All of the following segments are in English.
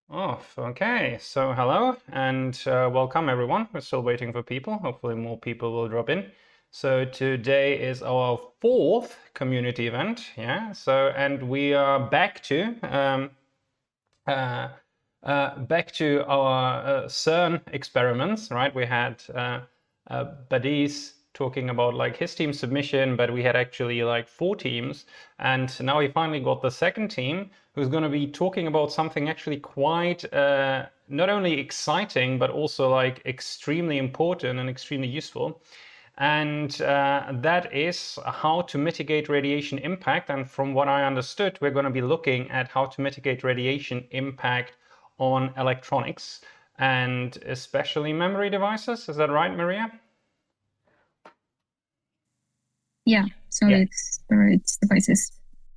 Off. Okay, so hello and welcome everyone. We're still waiting for people. Hopefully more people will drop in. So today is our fourth community event. Yeah. And we are uh, back to our CERN experiments, right? We had Badis talking about like his team submission, but we had actually like 4 teams. And now we finally got the second team who's going to be talking about something actually quite not only exciting, but also like extremely important and extremely useful. And that is how to mitigate radiation impact. And from what I understood, we're going to be looking at how to mitigate radiation impact on electronics and especially memory devices. Is that right, Maria? Yeah, solid storage devices.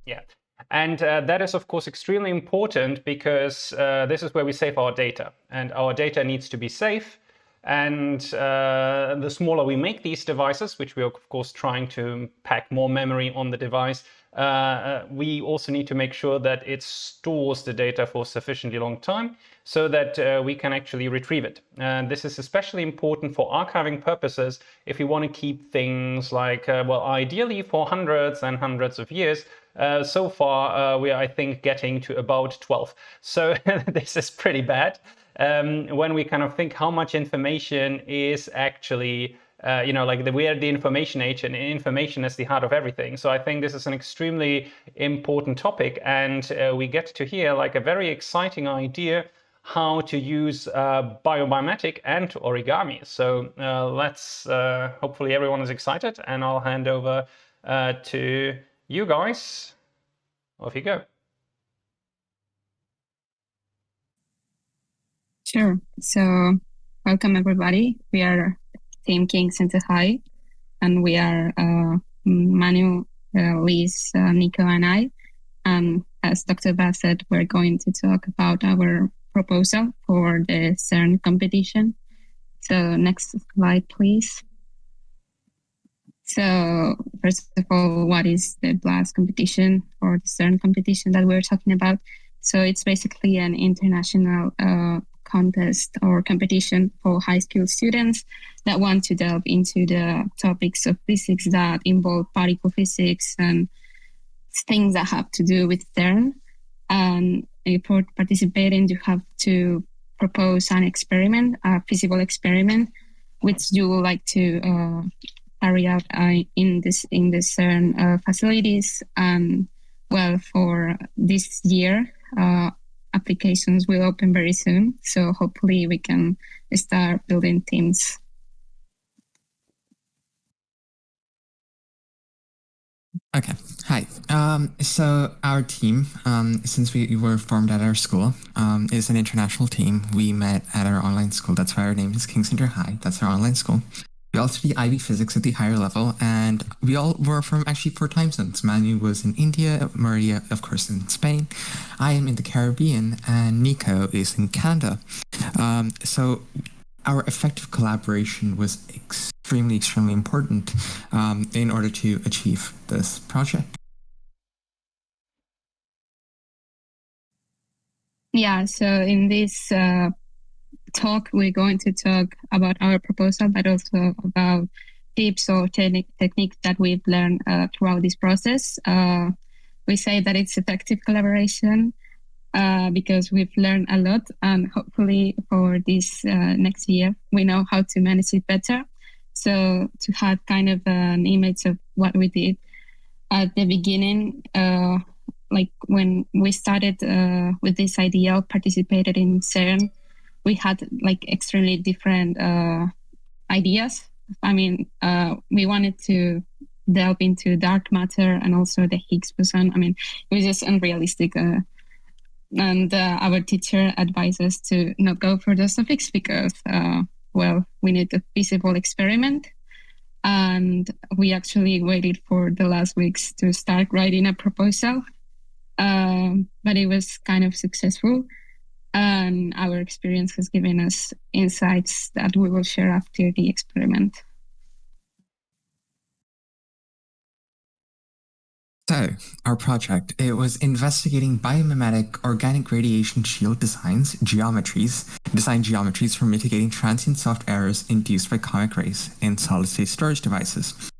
Yeah. And that is, of course, extremely important because this is where we save our data. And our data needs to be safe. And the smaller we make these devices, which we are, of course, trying to pack more memory on the device, we also need to make sure that it stores the data for a sufficiently long time so that we can actually retrieve it. And this is especially important for archiving purposes if you want to keep things like, well, ideally for hundreds and hundreds of years. So far, we are, I think, getting to about 12. So this is pretty bad. When we kind of think how much information is actually, we are the information age, and information is the heart of everything. So I think this is an extremely important topic, and we get to hear like a very exciting idea how to use Bio-mimetic and Origami. So let's, hopefully everyone is excited, and I'll hand over to you guys. Off you go. Sure. So welcome everybody. We are Team King Center High, and we are Manu, Liz, Niko, and I. And as Dr. Bass said, we're going to talk about our proposal for the CERN competition. So next slide, please. So first of all, what is the BLAST competition or the CERN competition that we're talking about? So it's basically an international contest or competition for high school students that want to delve into the topics of physics that involve particle physics and things that have to do with CERN. And for participating, you have to propose an experiment, a physical experiment, which you would like to carry out in the CERN facilities. And well, for this year, applications will open very soon. So hopefully we can start building teams. Okay, hi. So our team, since we were formed at our school, is an international team. We met at our online school. That's why our name is King Center High. That's our online school. We all study IB physics at the higher level, and we all were from actually 4 time zones. Manu was in India, Maria, of course, in Spain. I am in the Caribbean, and Niko is in Canada. So our effective collaboration was extremely, extremely important in order to achieve this project. Yeah, so in this talk, we're going to talk about our proposal, but also about tips or techniques that we've learned throughout this process. We say that it's effective collaboration because we've learned a lot, and hopefully for this next year, we know how to manage it better. So to have kind of an image of what we did at the beginning, like when we started with this idea, participated in CERN, we had like extremely different ideas. I mean, we wanted to delve into dark matter and also the Higgs boson. I mean, it was just unrealistic. And our teacher advised us to not go for those topics because, well, we need a feasible experiment. And we actually waited for the last weeks to start writing a proposal. But it was kind of successful. And our experience has given us insights that we will share after the experiment. So, our project, it was investigating biomimetic organic radiation shield design geometries for mitigating transient soft errors induced by cosmic rays in solid-state storage devices.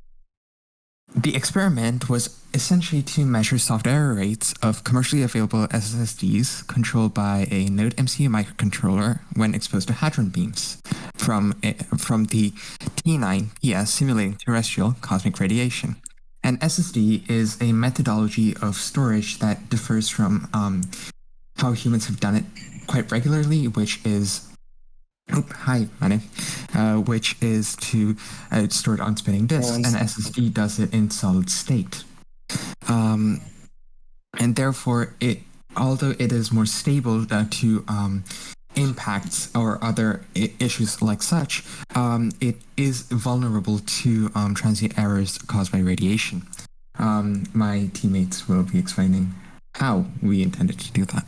The experiment was essentially to measure soft error rates of commercially available SSDs controlled by a Node MCU microcontroller when exposed to hadron beams from the T9 PS simulating terrestrial cosmic radiation. An SSD is a methodology of storage that differs from how humans have done it quite regularly, which is hi, Manu. Which is to store it on spinning disks. An SSD does it in solid state. And therefore, although it is more stable to impacts or other issues like such, it is vulnerable to transient errors caused by radiation. My teammates will be explaining how we intended to do that.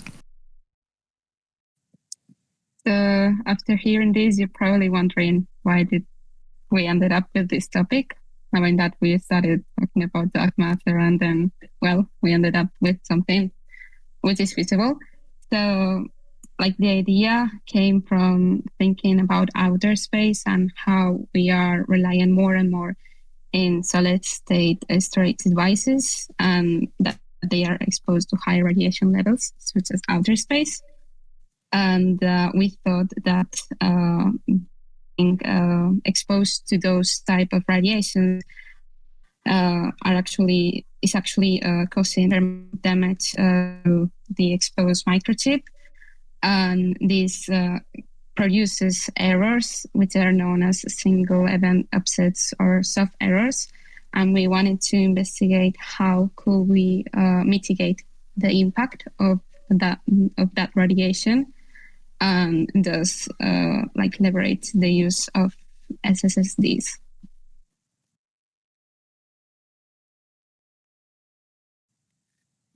So after hearing this, you're probably wondering why did we ended up with this topic, knowing that we started talking about dark matter and then, well, we ended up with something which is visible. So like the idea came from thinking about outer space and how we are relying more and more in solid state storage devices and that they are exposed to high radiation levels, such as outer space. And we thought that being exposed to those type of radiations is actually causing damage to the exposed microchip, and this produces errors which are known as single event upsets or soft errors. And we wanted to investigate how could we mitigate the impact of that radiation, and thus liberate the use of SSDs.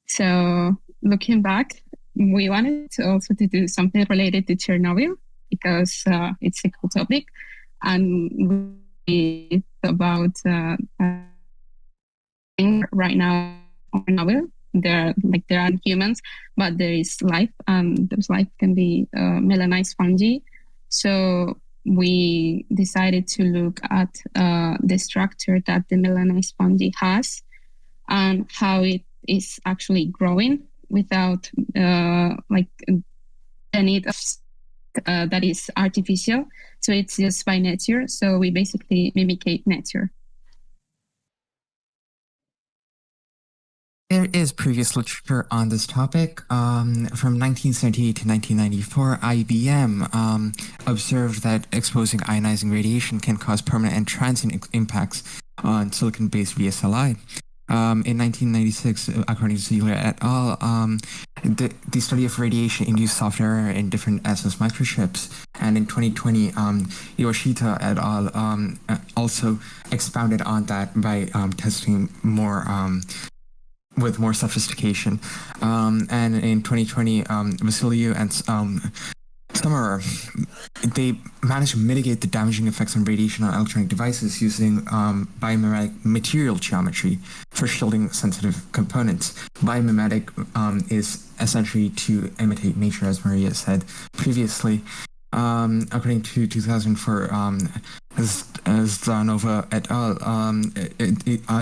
So looking back, we wanted to also to do something related to Chernobyl because it's a cool topic, and we thought about right now on Chernobyl. There aren't humans, but there is life, and those life can be melanised fungi. So we decided to look at the structure that the melanised fungi has and how it is actually growing without the need of that is artificial. So it's just by nature. So we basically mimicate nature. There is previous literature on this topic. From 1978 to 1994, IBM observed that exposing ionizing radiation can cause permanent and transient impacts on silicon-based VSLI. In 1996, according to Ziegler et al., the study of radiation-induced soft error in different SS microchips. And in 2020, Yoshita et al. Also expounded on that by testing more with more sophistication. And in 2020, Vasiliou and Summerer, they managed to mitigate the damaging effects on radiation on electronic devices using biomimetic material geometry for shielding sensitive components. Biomimetic is essentially to imitate nature, as Maria said previously. According to 2004, Zdanova et al.,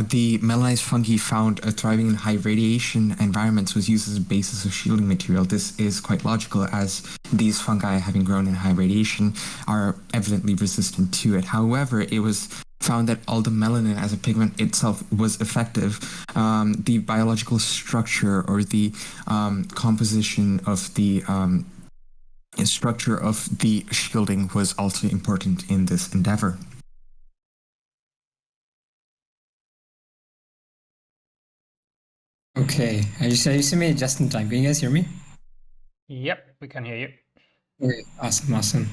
the melanised fungi found thriving in high radiation environments was used as a basis of shielding material. This is quite logical, as these fungi, having grown in high radiation, are evidently resistant to it. However, it was found that although melanin as a pigment itself was effective, the biological structure or the composition of the structure of the shielding was also important in this endeavor. Okay, I just made it just in time. Can you guys hear me? Yep, we can hear you. Okay, awesome.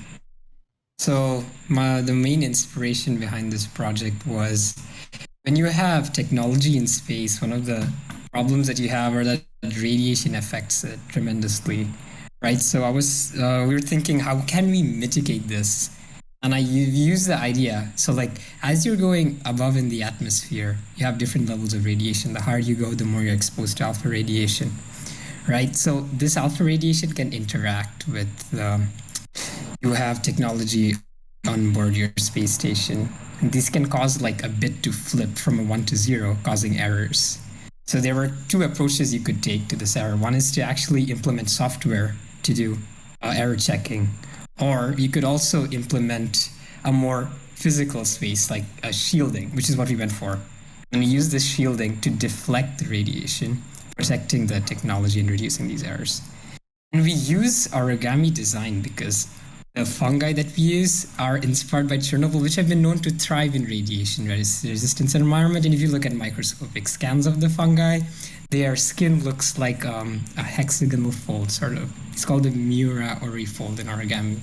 So the main inspiration behind this project was when you have technology in space, one of the problems that you have are that radiation affects it tremendously, right? So we were thinking, how can we mitigate this? And I use the idea. So like as you're going above in the atmosphere, you have different levels of radiation. The higher you go, the more you're exposed to alpha radiation, right? So this alpha radiation can interact with, you have technology on board your space station. And this can cause like a bit to flip from a 1 to 0, causing errors. So there were two approaches you could take to this error. One is to actually implement software to do error checking. Or you could also implement a more physical space, like a shielding, which is what we went for. And we use this shielding to deflect the radiation, protecting the technology and reducing these errors. And we use origami design because the fungi that we use are inspired by Chernobyl, which have been known to thrive in radiation resistance environment. And if you look at microscopic scans of the fungi, their skin looks like a hexagonal fold, sort of. It's called the Miura Ori fold in origami.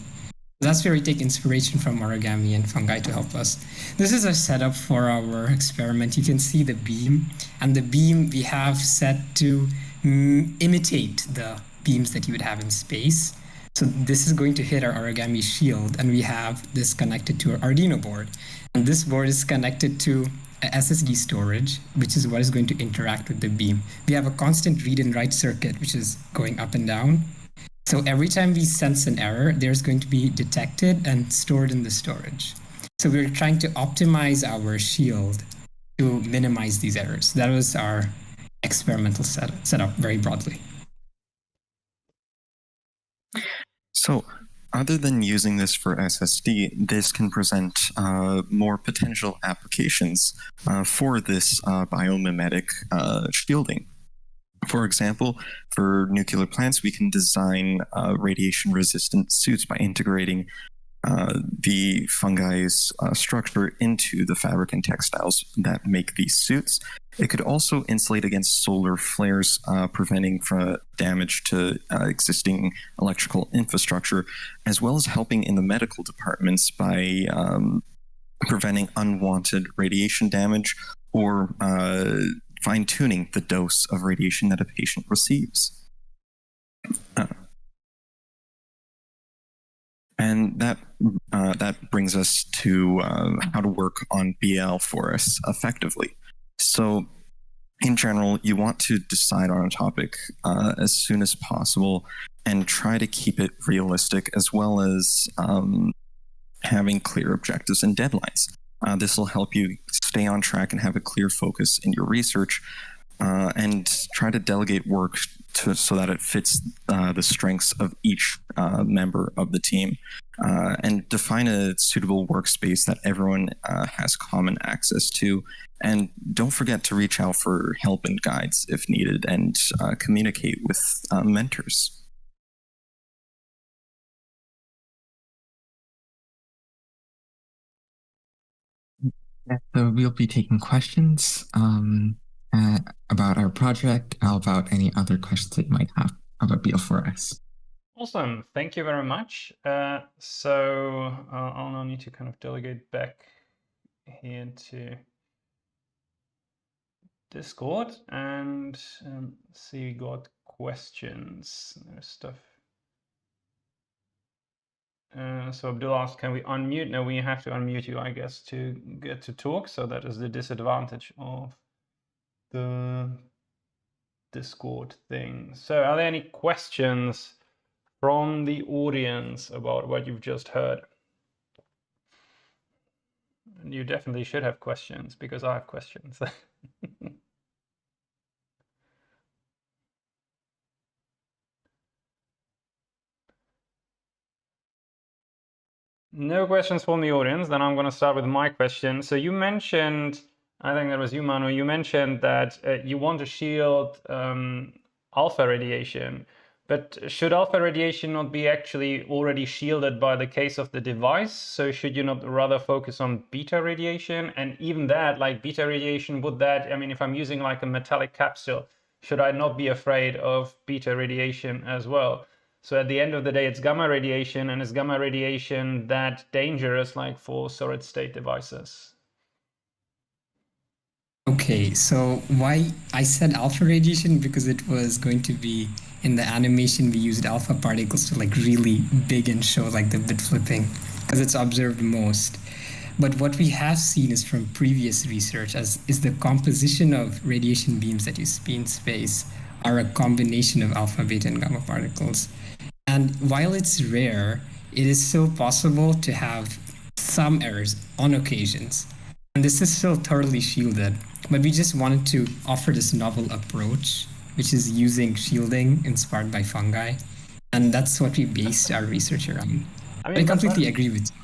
That's where we take inspiration from origami and fungi to help us. This is a setup for our experiment. You can see the beam, and the beam we have set to imitate the beams that you would have in space. So this is going to hit our origami shield, and we have this connected to our Arduino board. And this board is connected to a SSD storage, which is what is going to interact with the beam. We have a constant read and write circuit, which is going up and down. So every time we sense an error, there's going to be detected and stored in the storage. So we're trying to optimize our shield to minimize these errors. That was our experimental setup very broadly. So other than using this for SSD, this can present more potential applications for this biomimetic shielding. For example, for nuclear plants, we can design radiation-resistant suits by integrating the fungi's structure into the fabric and textiles that make these suits. It could also insulate against solar flares, preventing damage to existing electrical infrastructure, as well as helping in the medical departments by preventing unwanted radiation damage or fine-tuning the dose of radiation that a patient receives. And that brings us to how to work on BL4S effectively. So in general, you want to decide on a topic as soon as possible and try to keep it realistic, as well as having clear objectives and deadlines. This will help you stay on track and have a clear focus in your research, and try to delegate work so that it fits the strengths of each member of the team, and define a suitable workspace that everyone has common access to. And don't forget to reach out for help and guides if needed, and communicate with mentors. So we'll be taking questions about our project, about any other questions that you might have about BL4S. Awesome, thank you very much. So I'll now need to kind of delegate back here to Discord and see, we got questions. There's stuff. So Abdul asked, can we unmute? No, we have to unmute you, I guess, to get to talk. So that is the disadvantage of the Discord thing. So are there any questions from the audience about what you've just heard? And you definitely should have questions, because I have questions. No questions from the audience. Then I'm going to start with my question. So you mentioned, I think that was you, Manu, you mentioned that you want to shield alpha radiation. But should alpha radiation not be actually already shielded by the case of the device? So should you not rather focus on beta radiation? And even that, like beta radiation, would that, I mean, if I'm using like a metallic capsule, should I not be afraid of beta radiation as well? So at the end of the day, it's gamma radiation, and is gamma radiation that dangerous, like for solid state devices? Okay, so why I said alpha radiation, because it was going to be in the animation we used alpha particles to like really big and show like the bit flipping. because it's observed most. But what we have seen is from previous research is the composition of radiation beams that you see in space are a combination of alpha, beta, and gamma particles. And while it's rare, it is still possible to have some errors on occasions. And this is still thoroughly shielded. But we just wanted to offer this novel approach, which is using shielding inspired by fungi. And that's what we based our research around. I completely agree with you.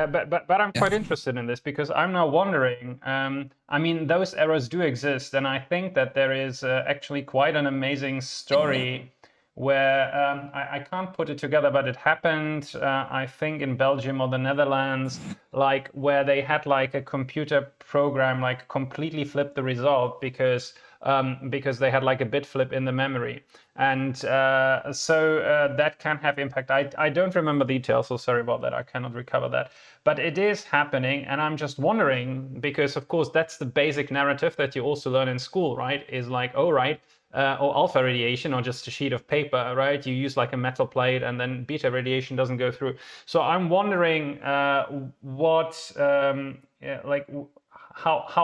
But I'm quite interested in this because I'm now wondering, I mean, those errors do exist, and I think that there is actually quite an amazing story where I can't put it together, but it happened, I think, in Belgium or the Netherlands, like where they had like a computer program like completely flip the result because they had like a bit flip in the memory. And so that can have impact. I don't remember details, so sorry about that. I cannot recover that. But it is happening, and I'm just wondering, because of course that's the basic narrative that you also learn in school, right? Is like, oh, right, or alpha radiation or just a sheet of paper, right? You use like a metal plate and then beta radiation doesn't go through. So I'm wondering how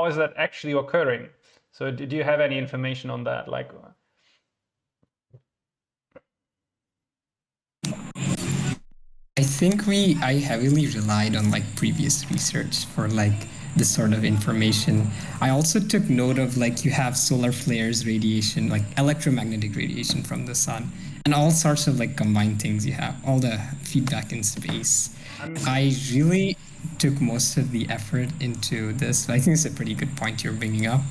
is that actually occurring? So do you have any information on that? Like, I think I heavily relied on like previous research for like this sort of information. I also took note of like you have solar flares radiation, like electromagnetic radiation from the sun, and all sorts of like combined things you have, all the feedback in space. I really took most of the effort into this. I think it's a pretty good point you're bringing up.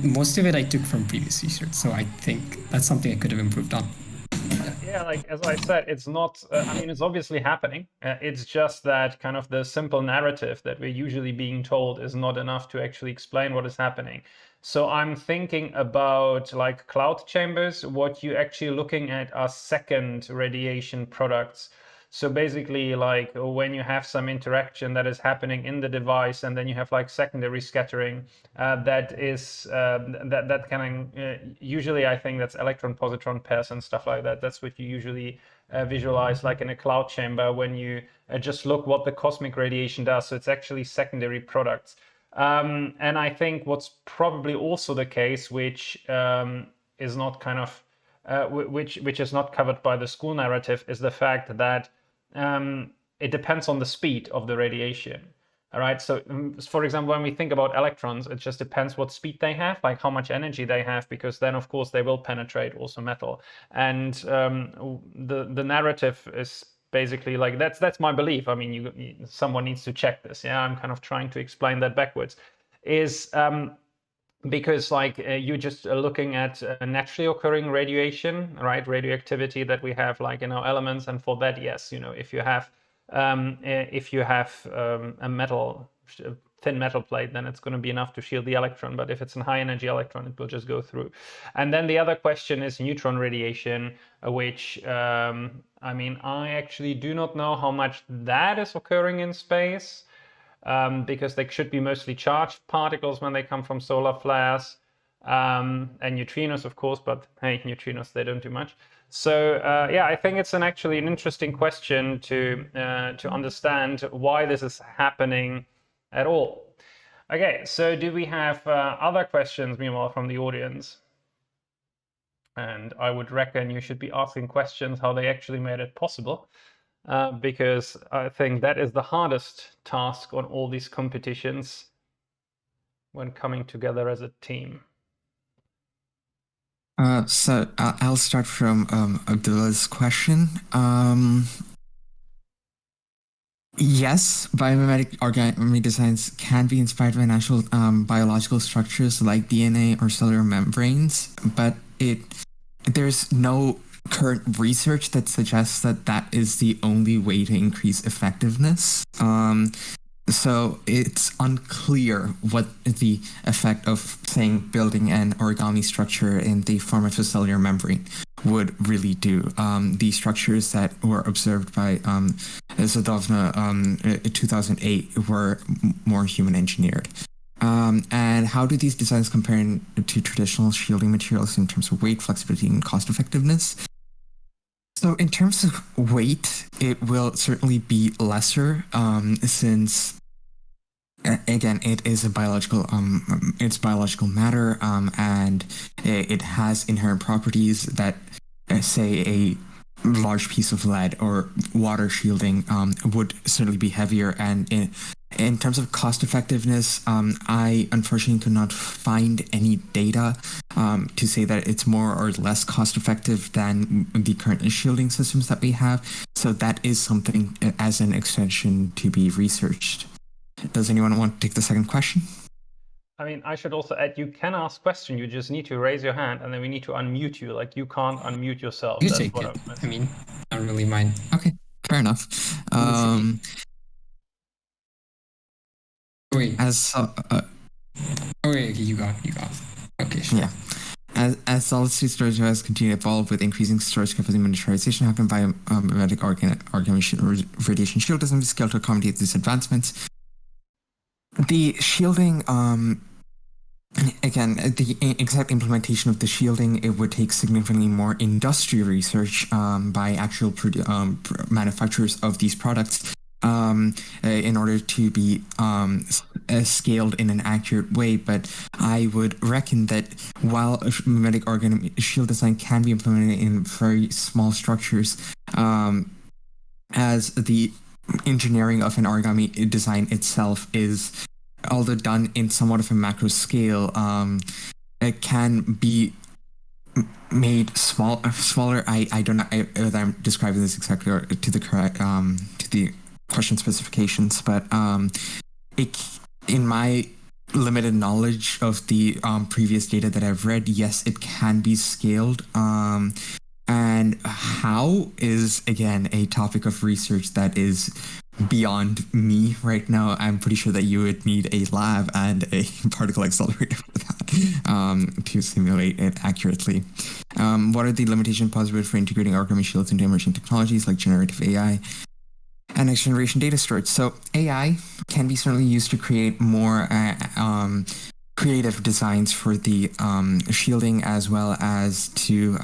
Most of it I took from previous research, so I think that's something I could have improved on. Yeah, like as I said, it's not, I mean, it's obviously happening. It's just that kind of the simple narrative that we're usually being told is not enough to actually explain what is happening. So I'm thinking about like cloud chambers. What you're actually looking at are second radiation products. So basically, like when you have some interaction that is happening in the device, and then you have like secondary scattering, that can usually, I think that's electron-positron pairs and stuff like that. That's what you usually visualize, like in a cloud chamber, when you just look what the cosmic radiation does. So it's actually secondary products. And I think what's probably also the case, which is not kind of which is not covered by the school narrative, is the fact that it depends on the speed of the radiation. All right. So, for example, when we think about electrons, it just depends what speed they have, like how much energy they have, because then, of course, they will penetrate also metal. And the narrative is basically like that's my belief. I mean, someone needs to check this. Yeah, I'm kind of trying to explain that backwards. Is because like you're just looking at naturally occurring radiation, right? Radioactivity that we have like in our elements, and for that, yes, if you have a metal, thin metal plate, then it's going to be enough to shield the electron. But if it's a high energy electron, it will just go through. And then the other question is neutron radiation, which I mean, I actually do not know how much that is occurring in space. Because they should be mostly charged particles when they come from solar flares, and neutrinos, of course, but hey, neutrinos, they don't do much. So yeah, I think it's actually an interesting question to understand why this is happening at all. Okay, so do we have other questions, meanwhile, from the audience? And I would reckon you should be asking questions how they actually made it possible. Because I think that is the hardest task on all these competitions when coming together as a team. So I'll start from Abdullah's question. Yes, biomimetic origami designs can be inspired by natural biological structures like DNA or cellular membranes, but there's no current research that suggests that is the only way to increase effectiveness. So it's unclear what the effect of, saying, building an origami structure in the form of a cellular membrane would really do. The structures that were observed by Zadovna in 2008 were more human engineered. And how do these designs compare to traditional shielding materials in terms of weight, flexibility, and cost effectiveness? So in terms of weight, it will certainly be lesser, since again, it is a biological, it's biological matter, and it has inherent properties that, say, a large piece of lead or water shielding would certainly be heavier. And in terms of cost effectiveness, I unfortunately could not find any data to say that it's more or less cost effective than the current shielding systems that we have. So that is something as an extension to be researched. Does anyone want to take the second question? I mean, I should also add, you can ask question. You just need to raise your hand, and then we need to unmute you. Like, you can't unmute yourself. You That's take what it. I'm I mean, not really mine. Okay, fair enough. Wait. As wait, you got. Okay, sure. Yeah. As solid-state storage has continued to evolve with increasing storage capacity miniaturization, how can biomimetic Origami radiation shield design be scaled to accommodate these advancements? The shielding, again, the exact implementation of the shielding, it would take significantly more industrial research by actual manufacturers of these products in order to be scaled in an accurate way. But I would reckon that while mimetic organ shield design can be implemented in very small structures, as the engineering of an origami design itself is, although done in somewhat of a macro scale, it can be made smaller. I don't know whether I'm describing this exactly or to the correct to the question specifications, but in my limited knowledge of the previous data that I've read, yes, it can be scaled. And how is, again, a topic of research that is beyond me right now. I'm pretty sure that you would need a lab and a particle accelerator for that to simulate it accurately. What are the limitations possible for integrating origami shields into emerging technologies like generative AI and next generation data storage? So AI can be certainly used to create more creative designs for the shielding, as well as to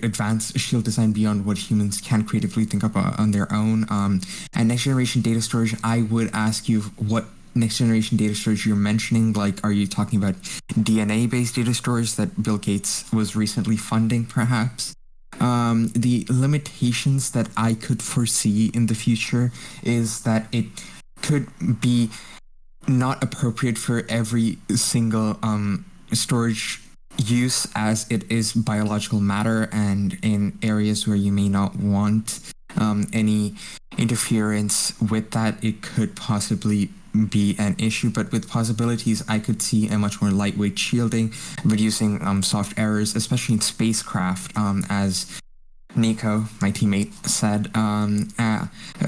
advance shield design beyond what humans can creatively think up on their own. And next generation data storage, I would ask you what next generation data storage you're mentioning. Like, are you talking about DNA-based data storage that Bill Gates was recently funding, perhaps? The limitations that I could foresee in the future is that it could be not appropriate for every single storage use, as it is biological matter, and in areas where you may not want any interference with that, it could possibly be an issue. But with possibilities, I could see a much more lightweight shielding, reducing soft errors, especially in spacecraft, as Niko, my teammate, said,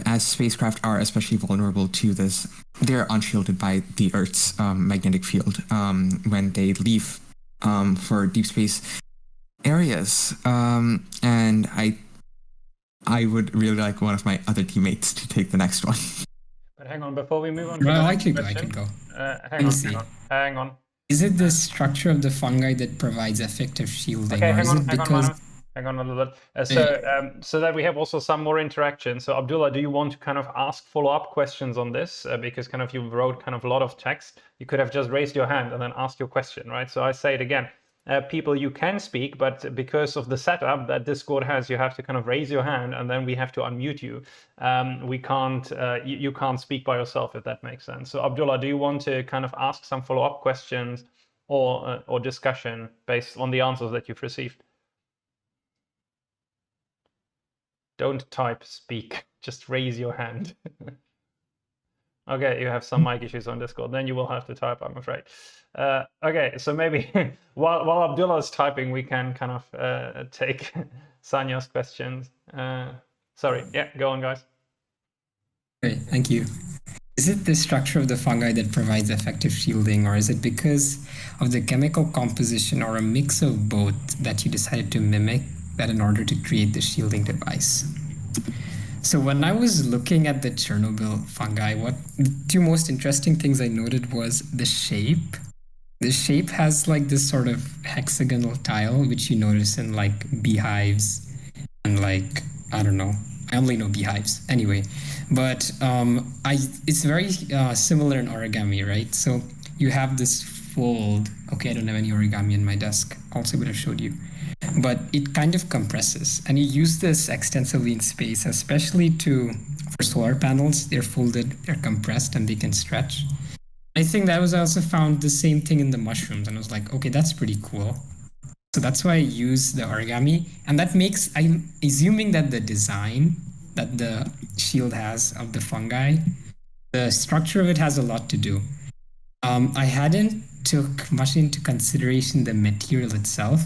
as spacecraft are especially vulnerable to this. They're unshielded by the Earth's magnetic field when they leave for deep space areas. And I would really like one of my other teammates to take the next one. But hang on, before we move on to the I next could question, go. Hang on. Is it the structure of the fungi that provides effective shielding? Okay, or hang is on, it because... hang on a little bit. So that we have also some more interaction. So Abdullah, do you want to kind of ask follow-up questions on this? Because kind of you wrote kind of a lot of text. You could have just raised your hand and then asked your question, right? So I say it again. People, you can speak, but because of the setup that Discord has, you have to kind of raise your hand and then we have to unmute you. We can't, you can't speak by yourself, if that makes sense. So Abdullah, do you want to kind of ask some follow-up questions or discussion based on the answers that you've received? Don't type speak, just raise your hand. Okay, you have some mic issues on Discord, then you will have to type, I'm afraid. Okay, so maybe while Abdullah is typing, we can kind of take Sanya's questions. Sorry, yeah, go on, guys. Great, thank you. Is it the structure of the fungi that provides effective shielding, or is it because of the chemical composition or a mix of both that you decided to mimic that in order to create the shielding device? So when I was looking at the Chernobyl fungi, the two most interesting things I noted was the shape the shape has like this sort of hexagonal tile, which you notice in like beehives and like, I don't know. I only know beehives anyway, but it's very similar in origami, right? So you have this fold. Okay, I don't have any origami in my desk. Also would have showed you, but it kind of compresses, and you use this extensively in space, especially for solar panels. They're folded, they're compressed, and they can stretch. I think that was also found the same thing in the mushrooms, and I was like, okay, that's pretty cool. So that's why I use the origami, and that makes, I'm assuming that the design that the shield has of the fungi, the structure of it has a lot to do. I hadn't took much into consideration the material itself.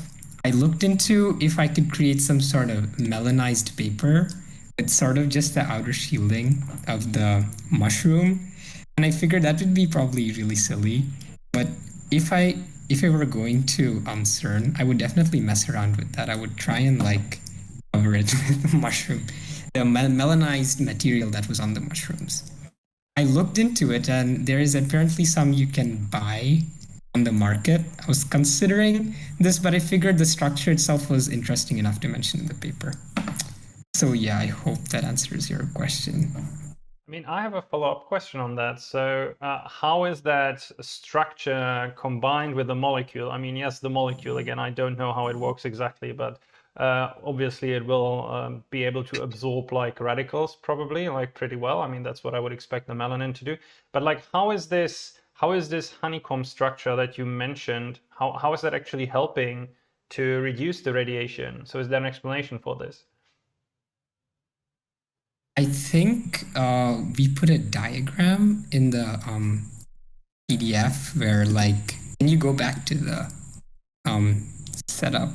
I looked into if I could create some sort of melanized paper with sort of just the outer shielding of the mushroom, and I figured that would be probably really silly. But if I were going to CERN, I would definitely mess around with that. I would try and like cover it with the mushroom, the melanized material that was on the mushrooms. I looked into it, and there is apparently some you can buy on the market. I was considering this, but I figured the structure itself was interesting enough to mention in the paper. So yeah, I hope that answers your question. I mean, I have a follow-up question on that. So how is that structure combined with the molecule? I mean, yes, the molecule, again, I don't know how it works exactly, but obviously it will be able to absorb like radicals probably like pretty well. I mean, that's what I would expect the melanin to do. But like, how is this honeycomb structure that you mentioned, how is that actually helping to reduce the radiation? So is there an explanation for this? I think we put a diagram in the PDF where, like, can you go back to the setup?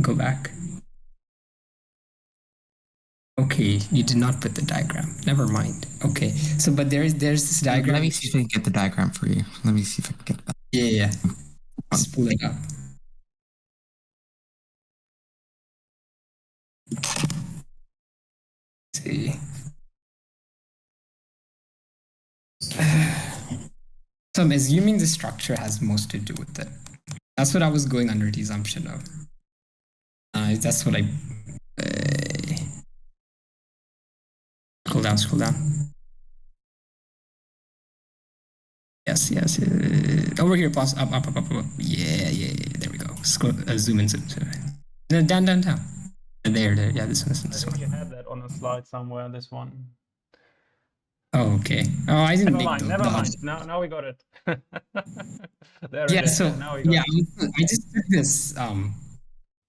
Go back. Okay, you did not put the diagram. Never mind. Okay, so but there's this diagram. Let me see if I can get the diagram for you. Let me see if I can get that. Yeah. Just pull it up. See. So I'm assuming the structure has most to do with it. That's what I was going under the assumption of. That's what I. Scroll down. Yes. Over here, pause. Up. Yeah. There we go. Scroll. Zoom in. No, down. There. Yeah, this one. You had that on a slide somewhere. This one. Oh, okay. Oh, I didn't make those. Never mind. Now we got it. There yeah. It is. So yeah, I just took this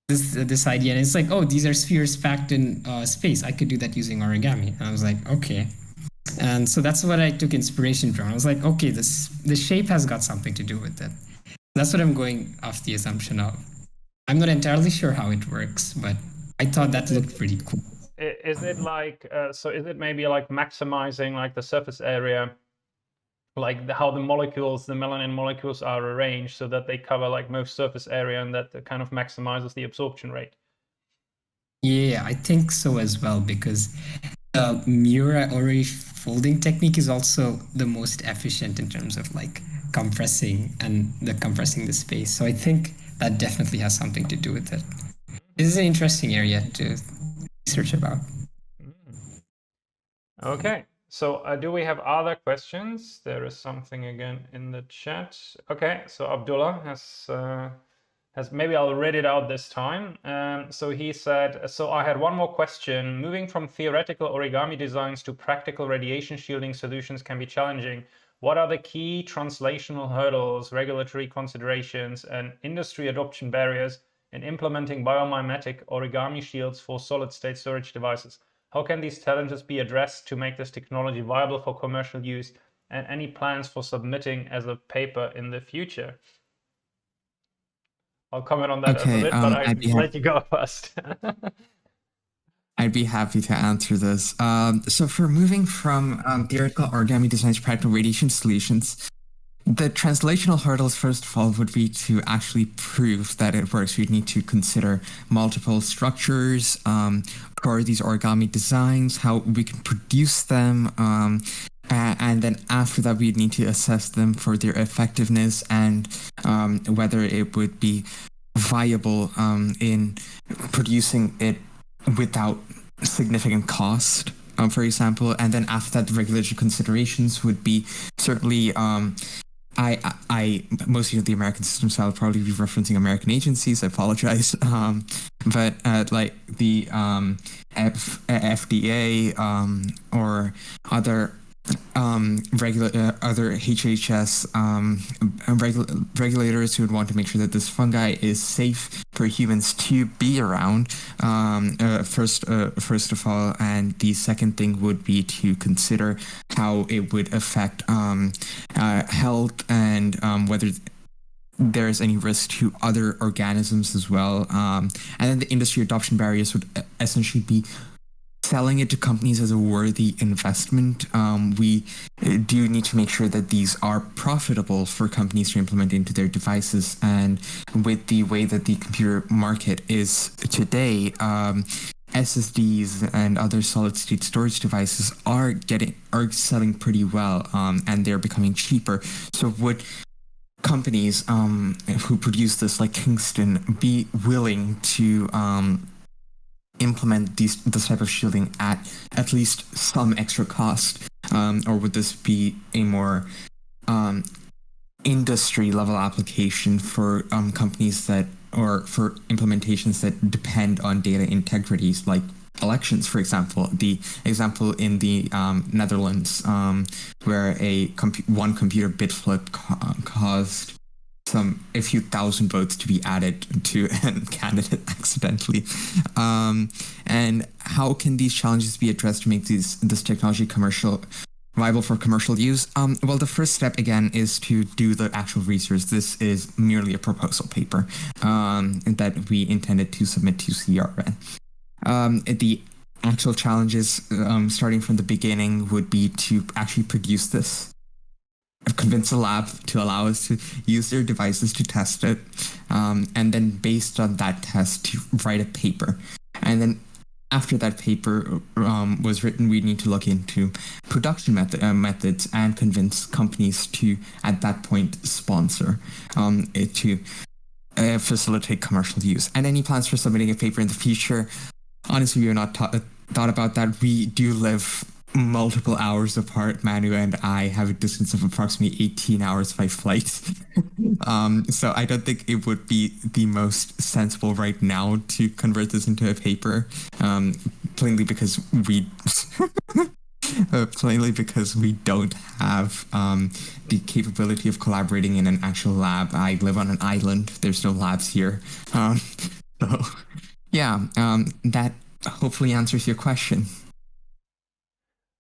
this idea, and it's like, oh, these are spheres packed in space. I could do that using origami, and I was like, okay. And so that's what I took inspiration from. I was like, okay, the shape has got something to do with it. That's what I'm going off the assumption of. I'm not entirely sure how it works, but I thought that looked pretty cool. Is it like, so is it maybe like maximizing like the surface area, like how the molecules, the melanin molecules are arranged so that they cover like most surface area, and that kind of maximizes the absorption rate? Yeah, I think so as well, because the Miura Ori folding technique is also the most efficient in terms of like compressing the space. So I think that definitely has something to do with it. This is an interesting area to research about. Okay, so do we have other questions? There is something again in the chat. Okay, so Abdullah has maybe I'll read it out this time. So he said, so I had one more question. Moving from theoretical origami designs to practical radiation shielding solutions can be challenging. What are the key translational hurdles, regulatory considerations, and industry adoption barriers in implementing bio-mimetic origami shields for solid-state storage devices? How can these challenges be addressed to make this technology viable for commercial use, and any plans for submitting as a paper in the future? I'll comment on that a bit, but I'll let you go first. I'd be happy to answer this. So for moving from theoretical origami designs to practical radiation solutions, the translational hurdles, first of all, would be to actually prove that it works. We'd need to consider multiple structures for these origami designs, how we can produce them, and then after that, we'd need to assess them for their effectiveness and whether it would be viable in producing it without significant cost, for example. And then after that, the regulatory considerations would be certainly I mostly of the American system, so I'll probably be referencing American agencies. I apologize, but like the FDA or other other HHS regulators who would want to make sure that this fungi is safe for humans to be around. First of all, and the second thing would be to consider how it would affect health and whether there's any risk to other organisms as well. And then the industry adoption barriers would essentially be selling it to companies as a worthy investment. We do need to make sure that these are profitable for companies to implement into their devices. And with the way that the computer market is today, SSDs and other solid-state storage devices are selling pretty well, and they're becoming cheaper. So would companies who produce this, like Kingston, be willing to implement this type of shielding at least some extra cost, or would this be a more industry level application for companies that, or for implementations that depend on data integrities, like elections, for example? The example in the Netherlands, where one computer bit flip caused a few thousand votes to be added to a candidate accidentally. And how can these challenges be addressed to make this technology viable for commercial use? Well, the first step, again, is to do the actual research. This is merely a proposal paper that we intended to submit to CERN. The actual challenges, starting from the beginning, would be to actually produce this, convince a lab to allow us to use their devices to test it, and then based on that test to write a paper. And then after that paper was written, we need to look into production methods and convince companies to, at that point, sponsor it to facilitate commercial use. And any plans for submitting a paper in the future? Honestly, we have not thought about that. We do live multiple hours apart. Manu and I have a distance of approximately 18 hours by flight. So I don't think it would be the most sensible right now to convert this into a paper, plainly because we don't have the capability of collaborating in an actual lab. I live on an island. There's no labs here. So yeah, that hopefully answers your question.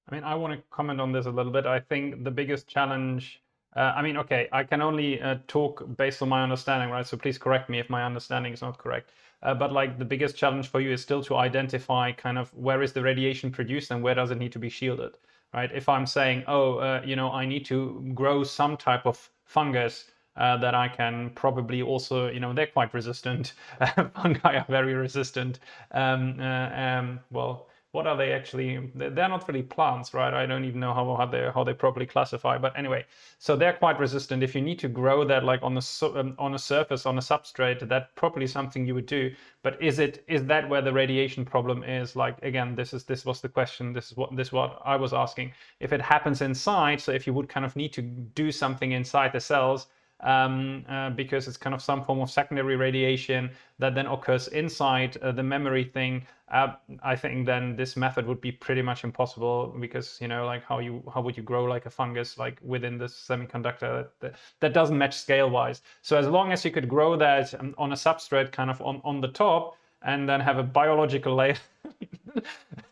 I mean, I want to comment on this a little bit. I think the biggest challenge, okay, I can only talk based on my understanding, right? So please correct me if my understanding is not correct. But like the biggest challenge for you is still to identify kind of where is the radiation produced and where does it need to be shielded, right? If I'm saying, I need to grow some type of fungus that I can probably also, they're quite resistant. Fungi are very resistant. Well, what are they actually? They're not really plants, right? I don't even know how they properly classify. But anyway, so they're quite resistant. If you need to grow that like on a surface, on a substrate, that's probably something you would do. But is that where the radiation problem is? Like, again, this was the question. This is what I was asking. If it happens inside, so if you would kind of need to do something inside the cells, because it's kind of some form of secondary radiation that then occurs inside the memory thing, I think then this method would be pretty much impossible, because like how would you grow like a fungus like within this semiconductor that doesn't match scale wise. So as long as you could grow that on a substrate kind of on the top and then have a biological layer,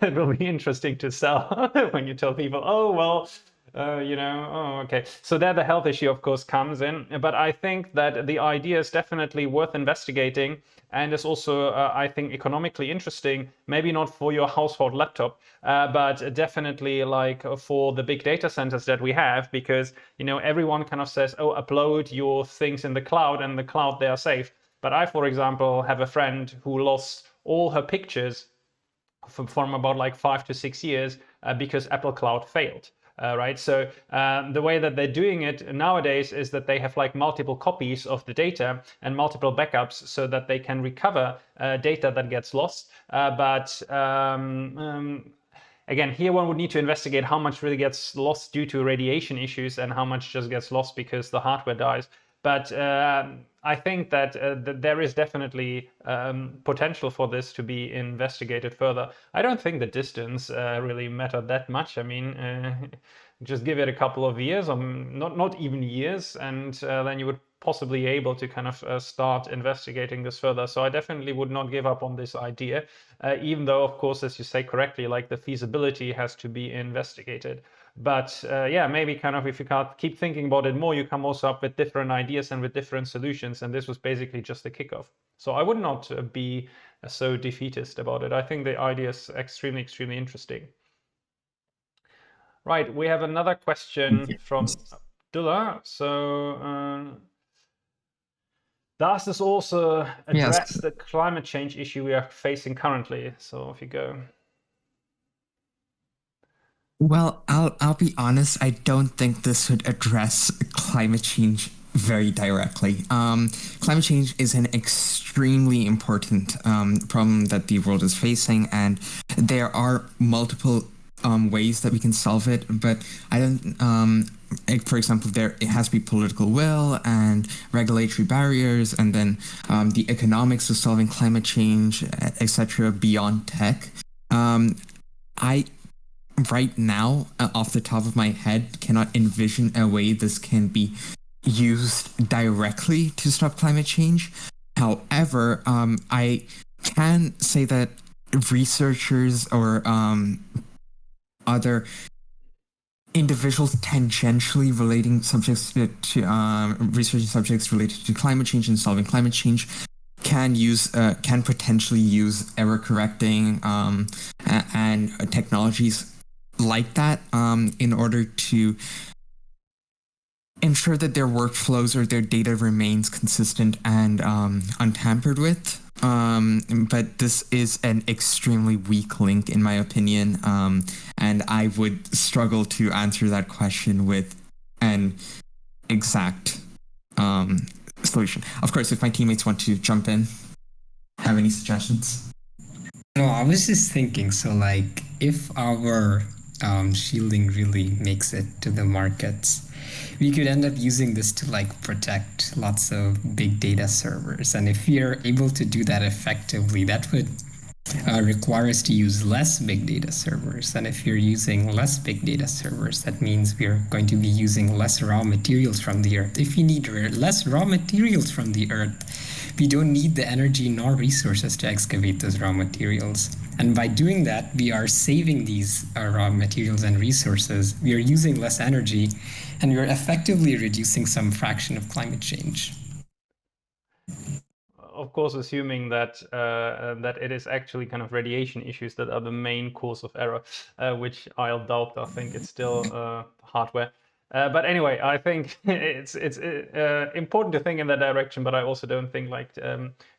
it will be interesting to sell when you tell people, oh well, okay. So there the health issue, of course, comes in. But I think that the idea is definitely worth investigating, and is also, I think, economically interesting. Maybe not for your household laptop, but definitely like for the big data centers that we have, because, everyone kind of says, oh, upload your things in the cloud, and the cloud, they are safe. But I, for example, have a friend who lost all her pictures from about like 5 to 6 years because Apple Cloud failed. right? So the way that they're doing it nowadays is that they have like multiple copies of the data and multiple backups so that they can recover data that gets lost. Again, here one would need to investigate how much really gets lost due to radiation issues and how much just gets lost because the hardware dies. But I think that there is definitely potential for this to be investigated further. I don't think the distance really mattered that much. I mean, just give it a couple of years, or not even years, and then you would possibly able to kind of start investigating this further. So I definitely would not give up on this idea, even though, of course, as you say correctly, like the feasibility has to be investigated. But yeah, maybe kind of if you can't keep thinking about it more, you come also up with different ideas and with different solutions. And this was basically just the kickoff. So I would not be so defeatist about it. I think the idea is extremely, extremely interesting. Right, we have another question from Abdullah. So does this also address the climate change issue we are facing currently? So off you go. Well, I'll be honest. I don't think this would address climate change very directly. Climate change is an extremely important problem that the world is facing, and there are multiple ways that we can solve it. But I don't. For example, it has to be political will and regulatory barriers, and then the economics of solving climate change, etc. Beyond tech. Right now, off the top of my head, cannot envision a way this can be used directly to stop climate change. However, I can say that researchers or other individuals tangentially relating subjects to researching subjects related to climate change and solving climate change can potentially use error correcting and technologies like that in order to ensure that their workflows or their data remains consistent and untampered with. But this is an extremely weak link, in my opinion, and I would struggle to answer that question with an exact solution. Of course, if my teammates want to jump in, have any suggestions? No, I was just thinking, so like if our shielding really makes it to the markets, we could end up using this to like protect lots of big data servers. And if we are able to do that effectively, that would require us to use less big data servers. And if you're using less big data servers, that means we're going to be using less raw materials from the earth. If we need less raw materials from the earth, we don't need the energy nor resources to excavate those raw materials. And by doing that, we are saving these raw materials and resources. We are using less energy, and we are effectively reducing some fraction of climate change. Of course, assuming that that it is actually kind of radiation issues that are the main cause of error, which I'll doubt. I think it's still hardware. But anyway, I think it's important to think in that direction. But I also don't think like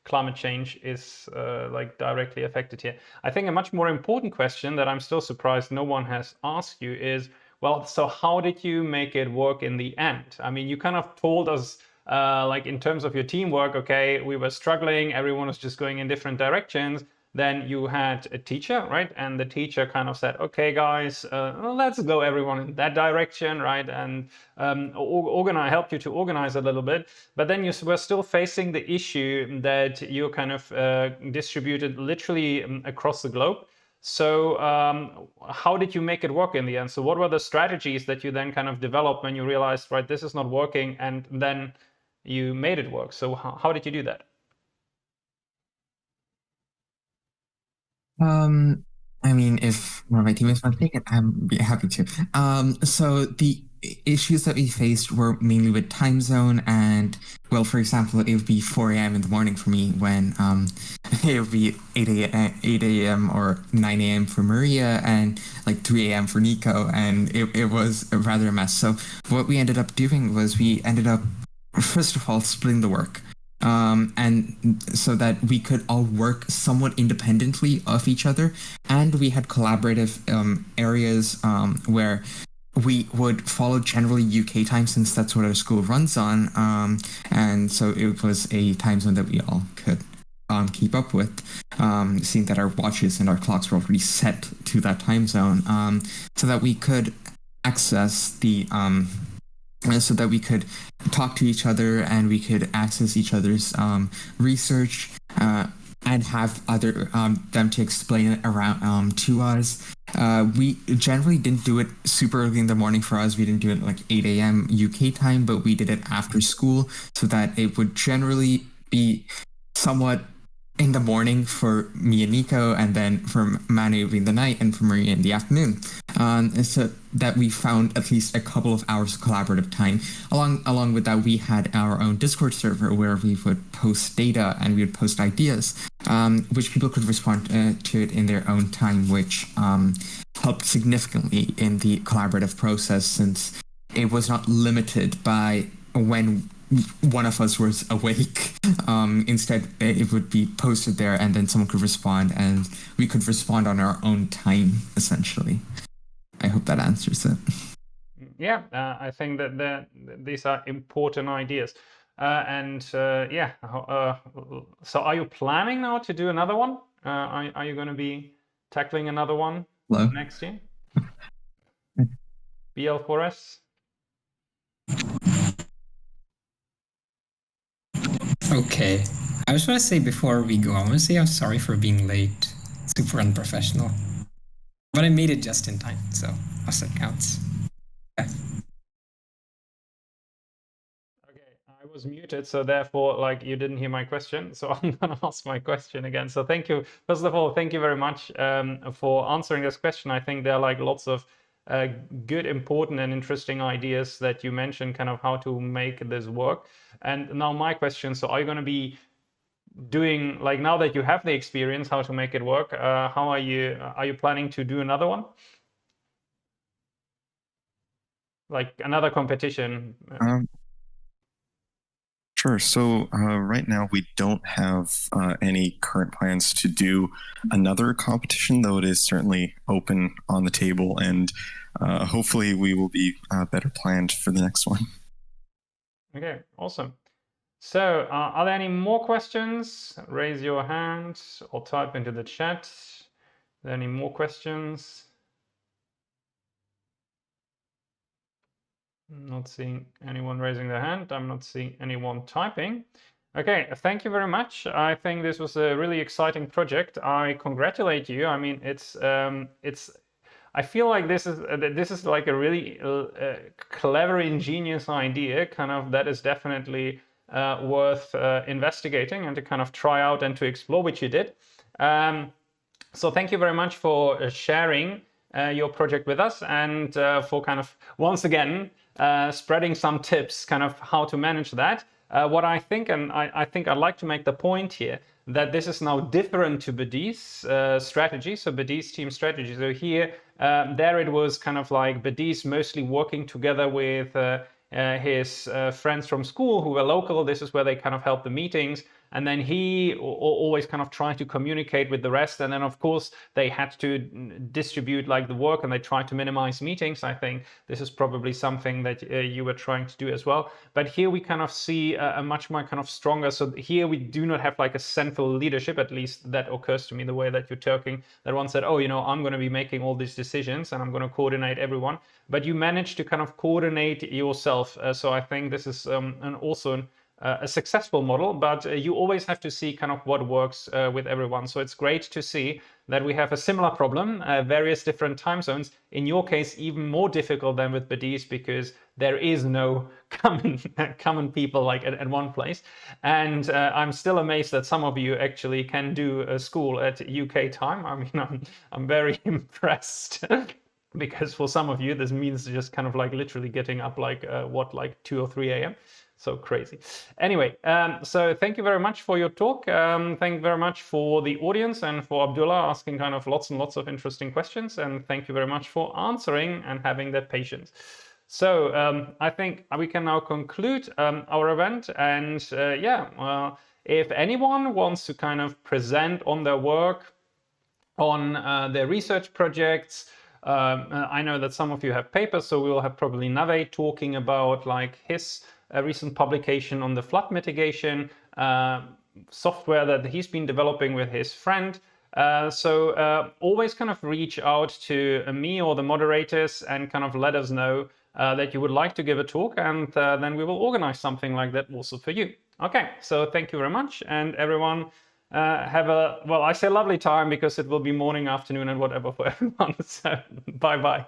climate change is like directly affected here. I think a much more important question that I'm still surprised no one has asked you is, well, so how did you make it work in the end? I mean, you kind of told us. Like in terms of your teamwork, okay, we were struggling, everyone was just going in different directions. Then you had a teacher, right? And the teacher kind of said, okay, guys, let's go everyone in that direction, right? And help you to organize a little bit. But then you were still facing the issue that you kind of distributed literally across the globe. So how did you make it work in the end? So what were the strategies that you then kind of developed when you realized, right, this is not working, and then you made it work? So how did you do that? I mean, if one of my teammates want to take it, I'm be happy to. So the issues that we faced were mainly with time zone, and well, for example, it would be 4 a.m. in the morning for me when it would be 8 a.m. or 9 a.m. for Maria, and like 3 a.m. for Niko, and it was rather a mess. So what we ended up doing was we ended up, first of all, splitting the work. And so that we could all work somewhat independently of each other, and we had collaborative areas where we would follow generally UK time since that's what our school runs on. And so it was a time zone that we all could keep up with, seeing that our watches and our clocks were already set to that time zone, so that we could access the so that we could talk to each other and we could access each other's research and have other them to explain it around to us. We generally didn't do it super early in the morning for us. We didn't do it like 8 a.m. UK time, but we did it after school so that it would generally be somewhat in the morning for me and Niko, and then for Manu in the night, and for Maria in the afternoon. So that we found at least a couple of hours of collaborative time. Along with that, we had our own Discord server where we would post data and we would post ideas, which people could respond to it in their own time, which helped significantly in the collaborative process, since it was not limited by when one of us was awake. Instead, it would be posted there and then someone could respond and we could respond on our own time, essentially. I hope that answers it. Yeah, I think that these are important ideas. So are you planning now to do another one? Are you going to be tackling another one next year? BL4S? Okay. I just want to say before we go, I want to say I'm sorry for being late. Super unprofessional. But I made it just in time, so that counts. Yeah. Okay, I was muted, so therefore, like, you didn't hear my question. So I'm going to ask my question again. So thank you. First of all, thank you very much for answering this question. I think there are like lots of good, important, and interesting ideas that you mentioned, kind of how to make this work. And now my question, so are you going to be doing, like, now that you have the experience how to make it work, how are you planning to do another one? Like another competition? Sure. So right now we don't have any current plans to do another competition, though it is certainly open on the table, and hopefully we will be better planned for the next one. Okay, awesome. So are there any more questions? Raise your hand or type into the chat. Are there any more questions? I'm not seeing anyone raising their hand. I'm not seeing anyone typing. Okay, thank you very much. I think this was a really exciting project. I congratulate you. I mean, I feel like this is like a really clever, ingenious idea, kind of, that is definitely worth investigating and to kind of try out and to explore, which you did. So thank you very much for sharing your project with us, and for kind of, once again, spreading some tips, kind of how to manage that. What I think, and I think I'd like to make the point here, that this is now different to Bedi's strategy, so Bedi's team strategy. So here, there it was kind of like Bedi's mostly working together with his friends from school who were local. This is where they kind of help the meetings. And then he always kind of tried to communicate with the rest. And then, of course, they had to distribute like the work, and they tried to minimize meetings. I think this is probably something that you were trying to do as well. But here we kind of see a much more kind of stronger. So here we do not have like a central leadership, at least that occurs to me, the way that you're talking, that one said, oh, you know, I'm going to be making all these decisions and I'm going to coordinate everyone. But you managed to kind of coordinate yourself. So I think this is also a successful model, but you always have to see kind of what works with everyone. So it's great to see that we have a similar problem, various different time zones. In your case, even more difficult than with Bedi's, because there is no common people like at one place. And I'm still amazed that some of you actually can do a school at UK time. I mean, I'm very impressed. Because for some of you, this means just kind of like literally getting up like, like 2 or 3 a.m. So crazy. Anyway, so thank you very much for your talk. Thank you very much for the audience and for Abdullah asking kind of lots and lots of interesting questions. And thank you very much for answering and having that patience. So I think we can now conclude our event. And if anyone wants to kind of present on their work, on their research projects, I know that some of you have papers, so we will have probably Nave talking about like his recent publication on the flood mitigation software that he's been developing with his friend. So always kind of reach out to me or the moderators and kind of let us know that you would like to give a talk, and then we will organize something like that also for you. Okay, so thank you very much, and everyone have a, well, I say lovely time because it will be morning, afternoon, and whatever for everyone. So bye-bye.